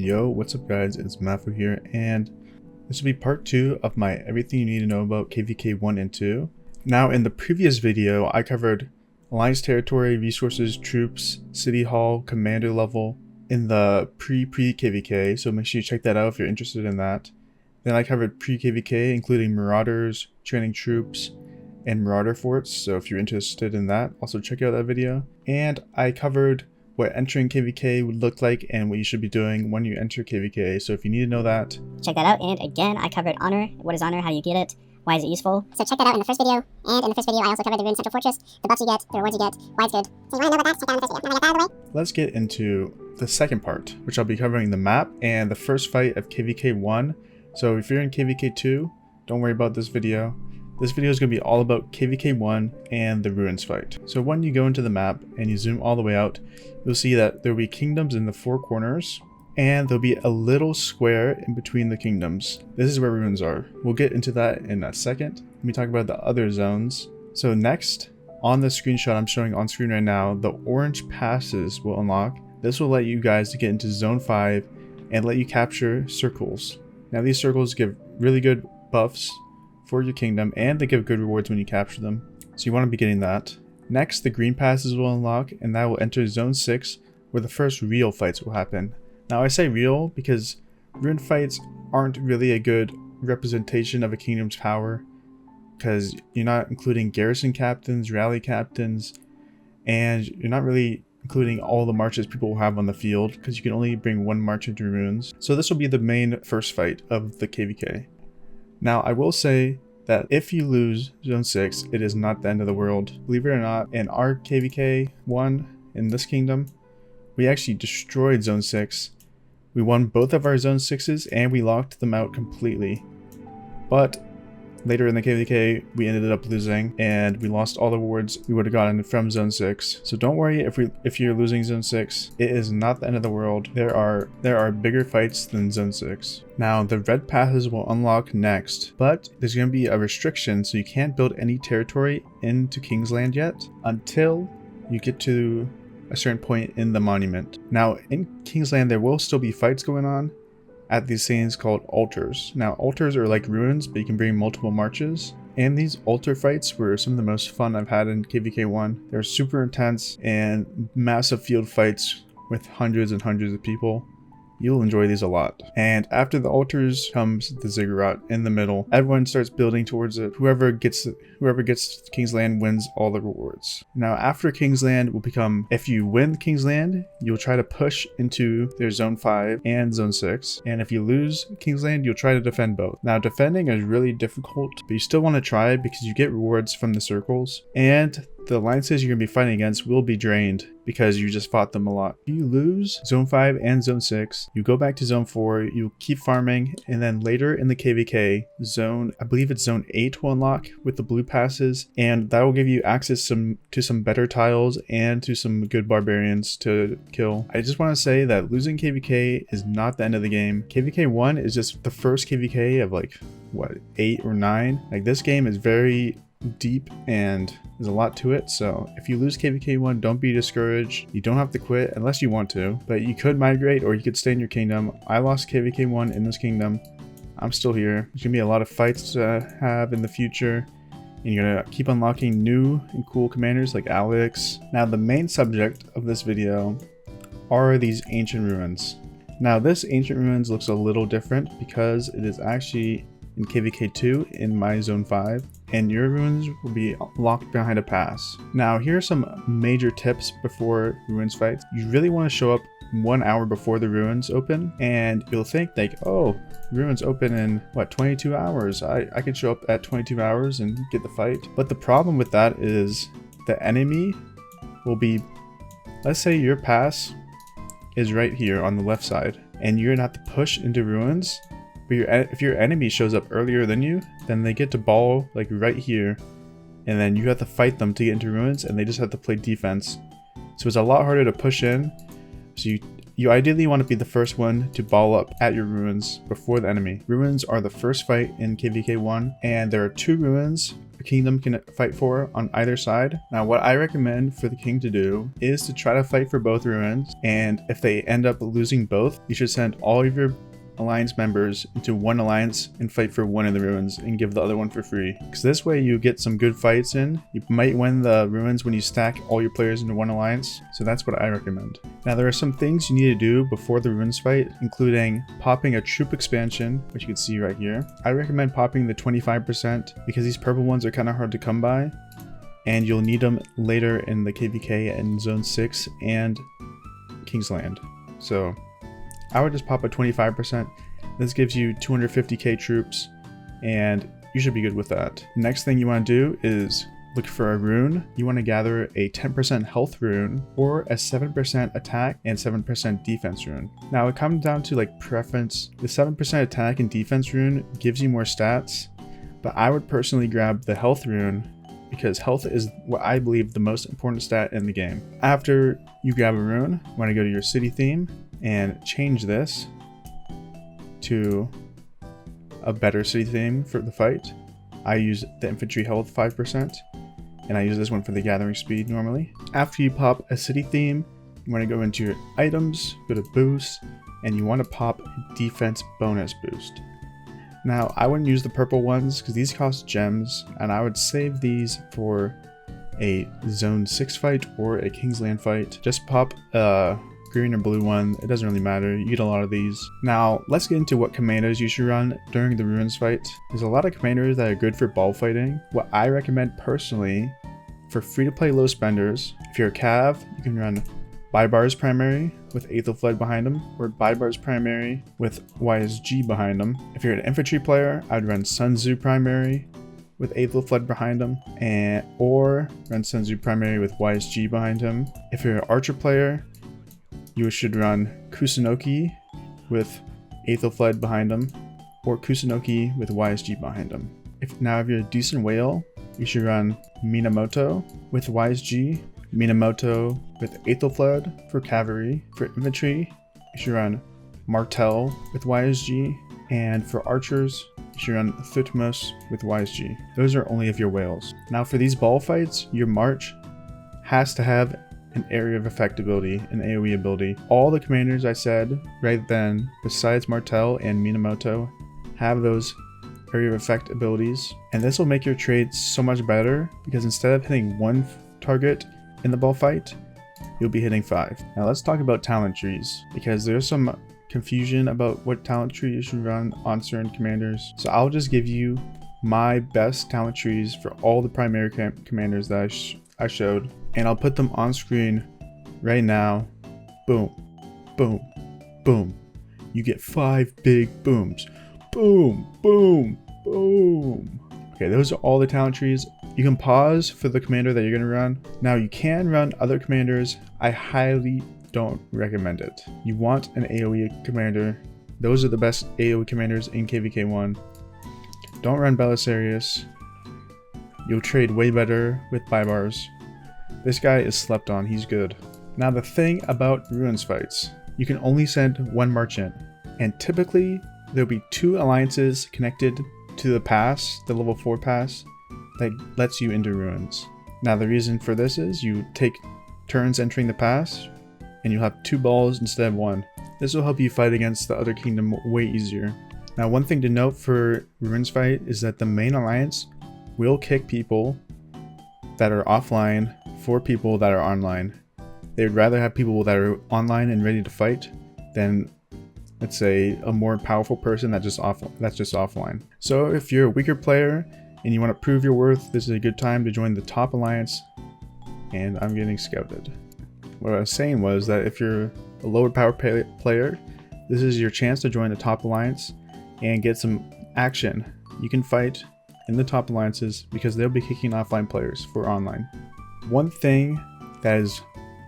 Yo, what's up guys, it's Maffu here, and this will be part 2 of my everything you need to know about KVK 1 and 2. Now in the previous video, I covered Alliance territory, resources, troops, city hall, commander level in the pre-KVK, so make sure you check that out if you're interested in that. Then I covered pre-KVK, including marauders, training troops, and marauder forts, so if you're interested in that, also check out that video. And I covered what entering KVK would look like and what you should be doing when you enter KVK. So if you need to know that, check that out. And again, I covered honor. What is honor? How do you get it? Why is it useful? So check that out in the first video. And in the first video, I also covered the Ruined Central Fortress, the buffs you get, the rewards you get, why it's good. So you want to know about that? Check that out in the first video. Now that I got that out of the way, let's get into the second part, which I'll be covering the map and the first fight of KVK 1. So if you're in KVK 2, don't worry about this video. This video is going to be all about KVK 1 and the Ruins fight. So when you go into the map and you zoom all the way out, you'll see that there will be kingdoms in the four corners, and there'll be a little square in between the kingdoms. This is where ruins are. We'll get into that in a second. Let me talk about the other zones. So next, on the screenshot I'm showing on screen right now, the orange passes will unlock. This will let you guys get into zone 5 and let you capture circles. Now these circles give really good buffs for your kingdom, and they give good rewards when you capture them, so you want to be getting that. Next, the green passes will unlock, and that will enter zone 6, where the first real fights will happen. Now I say real because ruin fights aren't really a good representation of a kingdom's power, because you're not including garrison captains, rally captains, and you're not really including all the marches people will have on the field, because you can only bring one march into ruins. So this will be the main first fight of the KVK. Now, I will say that if you lose Zone 6, it is not the end of the world. Believe it or not, in our KVK 1 in this kingdom, we actually destroyed Zone 6. We won both of our Zone 6s and we locked them out completely. But later in the KVK, we ended up losing and we lost all the rewards we would have gotten from Zone 6. So don't worry if you're losing Zone 6. It is not the end of the world. There are bigger fights than Zone 6. Now the red passes will unlock next, but there's going to be a restriction, so you can't build any territory into Kingsland yet until you get to a certain point in the monument. Now in Kingsland there will still be fights going on at these things called altars. Now altars are like ruins, but you can bring multiple marches. And these altar fights were some of the most fun I've had in KVK 1. They're super intense and massive field fights with hundreds and hundreds of people. You'll enjoy these a lot. And after the altars comes the ziggurat in the middle. Everyone starts building towards it. Whoever gets Kingsland wins all the rewards. Now after Kingsland will become, if you win Kingsland, you'll try to push into their zone 5 and zone 6. And if you lose Kingsland, you'll try to defend both. Now defending is really difficult, but you still want to try because you get rewards from the circles. And the alliances you're going to be fighting against will be drained because you just fought them a lot. If you lose Zone 5 and Zone 6, you go back to Zone 4, you keep farming, and then later in the KVK, I believe it's Zone 8 will unlock with the blue passes, and that will give you access to some better tiles and to some good barbarians to kill. I just want to say that losing KVK is not the end of the game. KVK 1 is just the first KVK of like, what, 8 or 9? Like this game is very deep and there's a lot to it, so if you lose KVK 1, don't be discouraged. You don't have to quit unless you want to, but you could migrate or you could stay in your kingdom. I lost KVK 1 in this kingdom. I'm still here. There's gonna be a lot of fights to have in the future, and you're gonna keep unlocking new and cool commanders like Alex. Now the main subject of this video are these ancient ruins. Now this ancient ruins looks a little different because it is actually in KVK 2 in my zone 5, and your ruins will be locked behind a pass. Now here are some major tips before ruins fights. You really want to show up 1 hour before the ruins open, and you'll think like, oh, ruins open in what, 22 hours. I can show up at 22 hours and get the fight. But the problem with that is the enemy will be, let's say your pass is right here on the left side and you're gonna have to push into ruins. But if your enemy shows up earlier than you, then they get to ball like right here, and then you have to fight them to get into ruins, and they just have to play defense. So it's a lot harder to push in. So You ideally want to be the first one to ball up at your ruins before the enemy. Ruins are the first fight in KVK 1, and there are 2 ruins a kingdom can fight for on either side. Now what I recommend for the king to do is to try to fight for both ruins, and if they end up losing both, you should send all of your alliance members into one alliance and fight for one of the ruins and give the other one for free. Because this way you get some good fights in. You might win the ruins when you stack all your players into one alliance, so that's what I recommend. Now there are some things you need to do before the ruins fight, including popping a troop expansion, which you can see right here. I recommend popping the 25% because these purple ones are kind of hard to come by, and you'll need them later in the KVK in Zone 6 and Kingsland. So I would just pop a 25%. This gives you 250k troops, and you should be good with that. Next thing you want to do is look for a rune. You want to gather a 10% health rune or a 7% attack and 7% defense rune. Now it comes down to like preference. The 7% attack and defense rune gives you more stats, but I would personally grab the health rune because health is what I believe the most important stat in the game. After you grab a rune, you want to go to your city theme and change this to a better city theme for the fight. I use the infantry health 5%, and I use this one for the gathering speed normally. After you pop a city theme, you want to go into your items, go to boost, and you want to pop a defense bonus boost. Now I wouldn't use the purple ones because these cost gems, and I would save these for a Zone 6 fight or a Kingsland fight. Just pop a green or blue one, it doesn't really matter, you get a lot of these. Now let's get into what commandos you should run during the ruins fight. There's a lot of commanders that are good for ball fighting. What I recommend personally for free to play low spenders, if you're a cav, you can run Bibar's primary with Aethelflaed behind him, or Bibar's primary with YSG behind him. If you're an infantry player, I'd run Sun Tzu primary with Aethelflaed behind him, or run Sun Tzu primary with YSG behind him. If you're an archer player, you should run Kusunoki with Aethelflaed behind him, or Kusunoki with YSG behind him. If you're a decent whale, you should run Minamoto with YSG, Minamoto with Aethelflaed for cavalry. For infantry, you should run Martel with YSG, and for archers, you should run Thutmose with YSG. Those are only if you're whales. Now for these ball fights, your march has to have an area of effect ability, an AoE ability. All the commanders I said right then, besides Martel and Minamoto, have those area of effect abilities, and this will make your trades so much better because instead of hitting one target in the ball fight, you'll be hitting 5. Now let's talk about talent trees, because there's some confusion about what talent tree you should run on certain commanders. So I'll just give you my best talent trees for all the primary commanders that I showed, and I'll put them on screen right now. Boom, boom, boom. You get 5 big booms. Boom, boom, boom. Okay, those are all the talent trees. You can pause for the commander that you're going to run. Now you can run other commanders. I highly don't recommend it. You want an AoE commander. Those are the best AoE commanders in KVK 1. Don't run Belisarius. You'll trade way better with Bybars. This guy is slept on, he's good. Now the thing about ruins fights, you can only send one merchant, and typically there'll be 2 alliances connected to the pass, the level 4 pass, that lets you into ruins. Now the reason for this is you take turns entering the pass, and you'll have 2 balls instead of 1. This will help you fight against the other kingdom way easier. Now one thing to note for ruins fight is that the main alliance will kick people that are offline for people that are online. They would rather have people that are online and ready to fight than, let's say, a more powerful person that's just offline. So if you're a weaker player and you want to prove your worth, this is a good time to join the top alliance. And I'm getting scouted. What I was saying was that if you're a lower power player, this is your chance to join the top alliance and get some action. You can fight in the top alliances because they'll be kicking offline players for online. One thing that is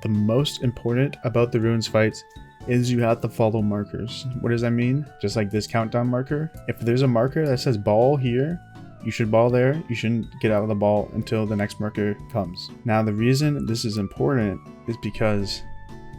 the most important about the ruins fights is you have to follow markers. What does that mean? Just like this countdown marker. If there's a marker that says ball here, you should ball there. You shouldn't get out of the ball until the next marker comes. Now the reason this is important is because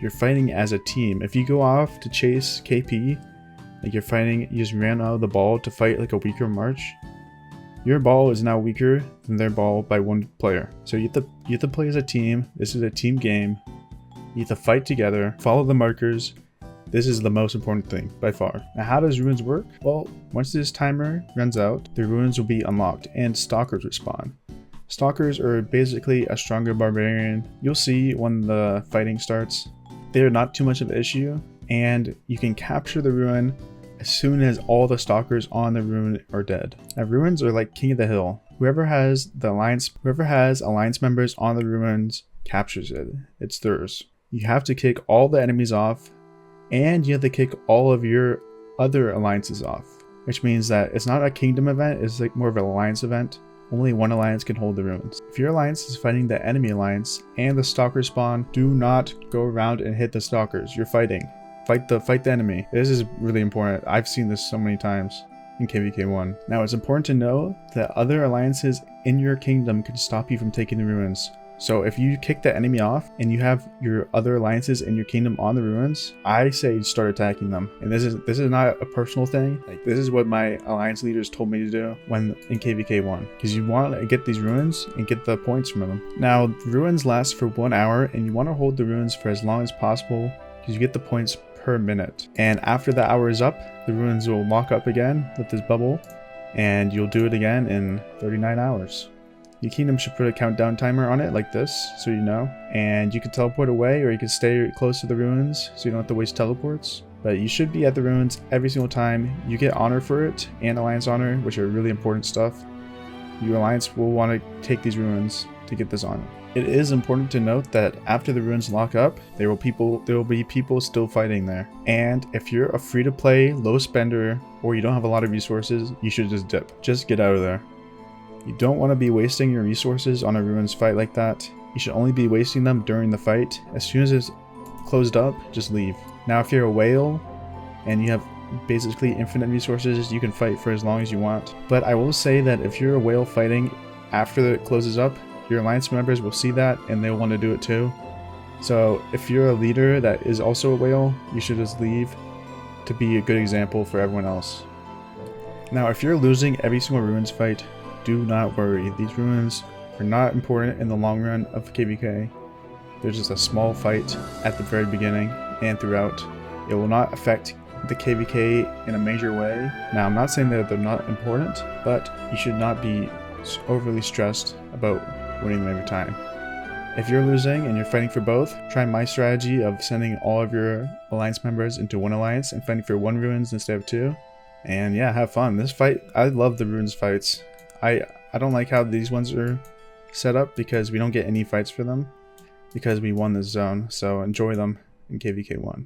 you're fighting as a team. If you go off to chase KP, like you're fighting, you just ran out of the ball to fight like a weaker March, your ball is now weaker than their ball by one player. So you have to play as a team. This is a team game. You have to fight together, follow the markers. This is the most important thing by far. Now, how does ruins work? Well, once this timer runs out, the ruins will be unlocked and stalkers respawn. Stalkers are basically a stronger barbarian. You'll see when the fighting starts. They're not too much of an issue, and you can capture the ruin as soon as all the stalkers on the ruin are dead. Now, ruins are like king of the hill. Whoever has alliance members on the ruins captures it. It's theirs. You have to kick all the enemies off, and you have to kick all of your other alliances off, which means that it's not a kingdom event, it's like more of an alliance event. Only one alliance can hold the ruins. If your alliance is fighting the enemy alliance and the stalkers spawn, do not go around and hit the stalkers. You're fighting. Fight the enemy. This is really important. I've seen this so many times in KVK1. Now, it's important to know that other alliances in your kingdom can stop you from taking the ruins. So if you kick the enemy off and you have your other alliances in your kingdom on the ruins, I say start attacking them. And this is not a personal thing. Like, this is what my alliance leaders told me to do when in KVK1, because you want to get these ruins and get the points from them. Now, ruins last for 1 hour, and you want to hold the ruins for as long as possible because you get the points per minute. And after the hour is up, the ruins will lock up again with this bubble, and you'll do it again in 39 hours. Your kingdom should put a countdown timer on it like this, so you know. And you can teleport away, or you can stay close to the ruins so you don't have to waste teleports. But you should be at the ruins every single time. You get honor for it, and alliance honor, which are really important stuff. Your alliance will want to take these ruins to get this honor. It is important to note that after the ruins lock up, there will be people still fighting there. And if you're a free-to-play, low spender, or you don't have a lot of resources, you should just dip. Just get out of there. You don't want to be wasting your resources on a ruins fight like that. You should only be wasting them during the fight. As soon as it's closed up, just leave. Now, if you're a whale and you have basically infinite resources, you can fight for as long as you want. But I will say that if you're a whale fighting after it closes up, your alliance members will see that and they'll want to do it too. So if you're a leader that is also a whale, you should just leave to be a good example for everyone else. Now, if you're losing every single ruins fight, do not worry. These ruins are not important in the long run of KVK. They're just a small fight at the very beginning and throughout. It will not affect the KVK in a major way. Now, I'm not saying that they're not important, but you should not be overly stressed about winning them every time. If you're losing and you're fighting for both, try my strategy of sending all of your alliance members into one alliance and fighting for one ruins instead of two. And yeah, have fun. This fight, I love the ruins fights. I don't like how these ones are set up because we don't get any fights for them because we won this zone, so enjoy them in KVK1.